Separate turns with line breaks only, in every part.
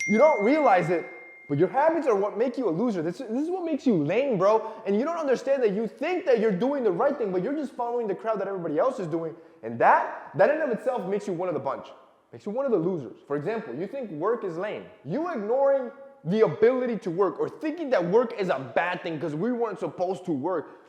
You don't realize it, but your habits are what make you a loser. This is what makes you lame, bro. And you don't understand that you think that you're doing the right thing, but you're just following the crowd that everybody else is doing. And that in and of itself makes you one of the bunch. Makes you one of the losers. For example, you think work is lame. You ignoring the ability to work or thinking that work is a bad thing because we weren't supposed to work.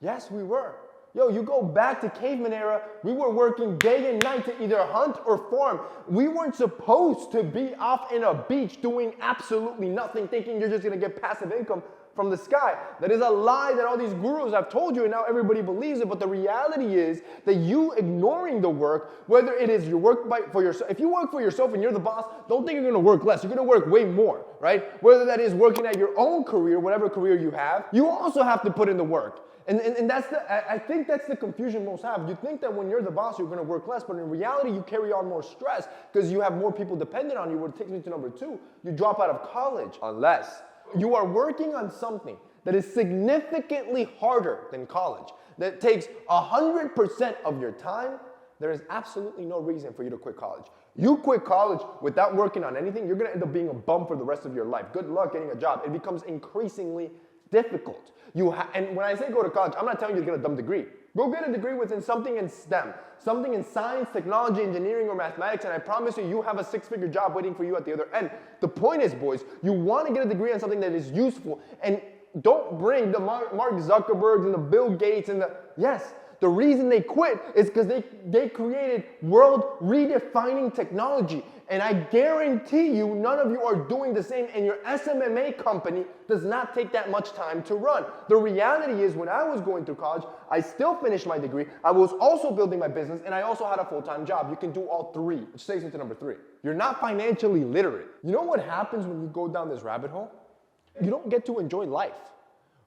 Yes, we were. Yo, you go back to caveman era, we were working day and night to either hunt or farm. We weren't supposed to be off in a beach doing absolutely nothing, thinking you're just gonna get passive income from the sky. That is a lie that all these gurus have told you and now everybody believes it, but the reality is that you ignoring the work, whether it is your work for yourself, if you work for yourself and you're the boss, don't think you're gonna work less, you're gonna work way more, right? Whether that is working at your own career, whatever career you have, you also have to put in the work. And that's I think that's the confusion most have. You think that when you're the boss, you're going to work less, but in reality, you carry on more stress because you have more people dependent on you, which takes me to number 2. You drop out of college unless you are working on something that is significantly harder than college, that takes 100% of your time. There is absolutely no reason for you to quit college. You quit college without working on anything, you're going to end up being a bum for the rest of your life. Good luck getting a job. It becomes increasingly difficult. And when I say go to college, I'm not telling you to get a dumb degree. Go get a degree within something in STEM, something in science, technology, engineering, or mathematics, and I promise you, you have a 6-figure job waiting for you at the other end. The point is, boys, you want to get a degree on something that is useful, and don't bring the Mark Zuckerbergs and the Bill Gates and the reason they quit is because they created world-redefining technology. And I guarantee you, none of you are doing the same, and your SMMA company does not take that much time to run. The reality is, when I was going through college, I still finished my degree, I was also building my business, and I also had a full-time job. You can do all 3, which takes me to number 3. You're not financially literate. You know what happens when you go down this rabbit hole? You don't get to enjoy life.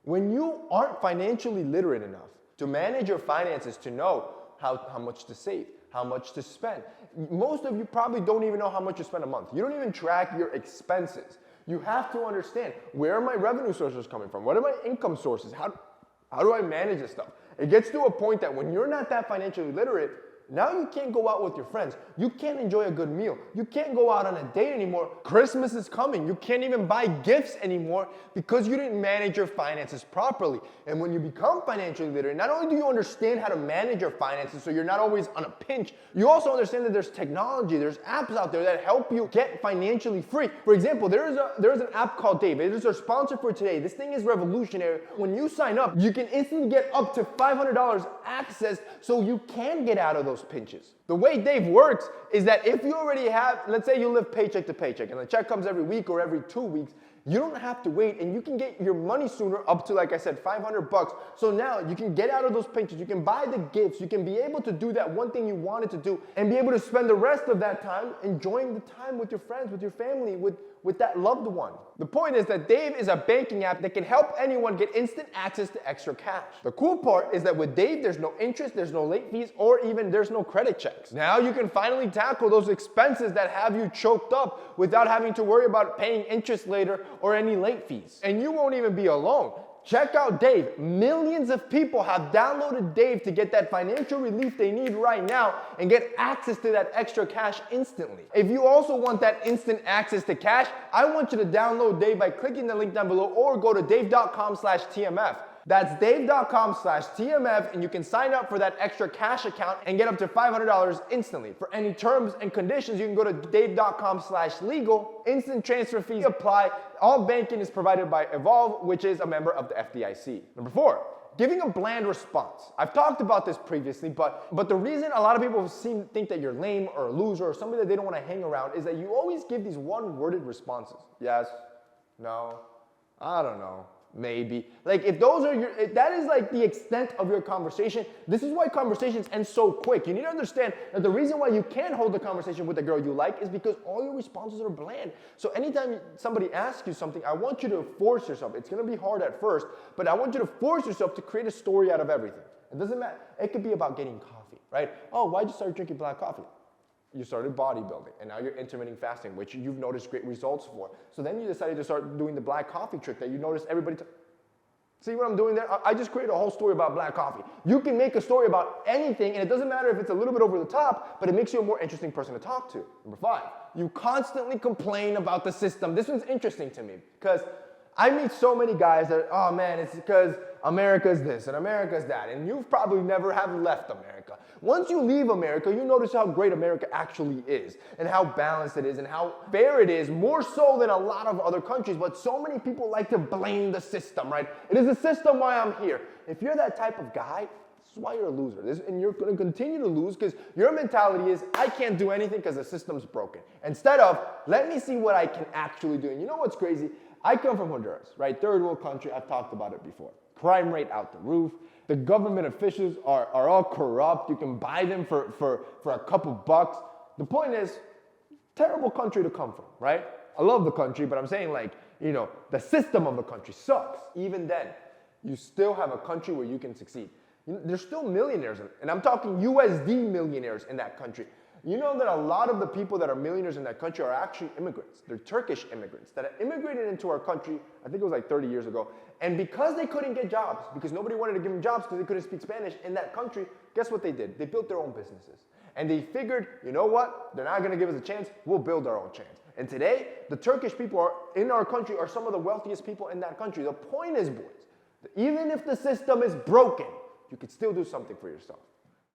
When you aren't financially literate enough to manage your finances, to know how much to save, how much to spend. Most of you probably don't even know how much you spend a month. You don't even track your expenses. You have to understand, where are my revenue sources coming from? What are my income sources? How do I manage this stuff? It gets to a point that when you're not that financially literate, now you can't go out with your friends. You can't enjoy a good meal. You can't go out on a date anymore. Christmas is coming. You can't even buy gifts anymore because you didn't manage your finances properly. And when you become financially literate, not only do you understand how to manage your finances so you're not always on a pinch, you also understand that there's technology, there's apps out there that help you get financially free. For example, there is an app called Dave. It is our sponsor for today. This thing is revolutionary. When you sign up, you can instantly get up to $500 access so you can get out of those pinches. The way Dave works is that if you already have, let's say you live paycheck to paycheck and the check comes every week or every 2 weeks, you don't have to wait and you can get your money sooner up to, like I said, $500. So now you can get out of those pinches, you can buy the gifts, you can be able to do that one thing you wanted to do and be able to spend the rest of that time enjoying the time with your friends, with your family, with that loved one. The point is that Dave is a banking app that can help anyone get instant access to extra cash. The cool part is that with Dave, there's no interest, there's no late fees, or even there's no credit checks. Now you can finally tackle those expenses that have you choked up without having to worry about paying interest later or any late fees. And you won't even be alone. Check out Dave. Millions of people have downloaded Dave to get that financial relief they need right now and get access to that extra cash instantly. If you also want that instant access to cash, I want you to download Dave by clicking the link down below or go to dave.com/TMF. That's dave.com/TMF and you can sign up for that extra cash account and get up to $500 instantly. For any terms and conditions, you can go to dave.com/legal. Instant transfer fees apply. All banking is provided by Evolve, which is a member of the FDIC. Number 4, giving a bland response. I've talked about this previously, but the reason a lot of people think that you're lame or a loser or somebody that they don't want to hang around is that you always give these one-worded responses. Yes, no, I don't know, maybe. Like if that is like the extent of your conversation, this is why conversations end so quick. You need to understand that the reason why you can't hold a conversation with a girl you like is because all your responses are bland. So anytime somebody asks you something, I want you to force yourself. It's going to be hard at first, but I want you to force yourself to create a story out of everything. It doesn't matter. It could be about getting coffee, right? Oh, why'd you start drinking black coffee? You started bodybuilding, and now you're intermittent fasting, which you've noticed great results for. So then you decided to start doing the black coffee trick that you noticed everybody See what I'm doing there? I just created a whole story about black coffee. You can make a story about anything, and it doesn't matter if it's a little bit over the top, but it makes you a more interesting person to talk to. Number 5, you constantly complain about the system. This one's interesting to me because I meet so many guys that, oh man, it's because America's this and America's that, and you've probably never have left America. Once you leave America, you notice how great America actually is and how balanced it is and how fair it is, more so than a lot of other countries. But so many people like to blame the system, right? It is the system why I'm here. If you're that type of guy, this is why you're a loser. And you're going to continue to lose because your mentality is, I can't do anything because the system's broken. Instead of, let me see what I can actually do. And you know what's crazy? I come from Honduras, right? Third world country. I've talked about it before. Crime rate out the roof. The government officials are all corrupt. You can buy them for a couple bucks. The point is, terrible country to come from, right? I love the country, but I'm saying the system of the country sucks. Even then, you still have a country where you can succeed. There's still millionaires, and I'm talking USD millionaires in that country. You know that a lot of the people that are millionaires in that country are actually immigrants. They're Turkish immigrants that immigrated into our country, I think it was like 30 years ago. And because they couldn't get jobs, because nobody wanted to give them jobs because they couldn't speak Spanish in that country, guess what they did? They built their own businesses. And they figured, you know what? They're not going to give us a chance. We'll build our own chance. And today, the Turkish people in our country are some of the wealthiest people in that country. The point is, boys, that even if the system is broken, you can still do something for yourself.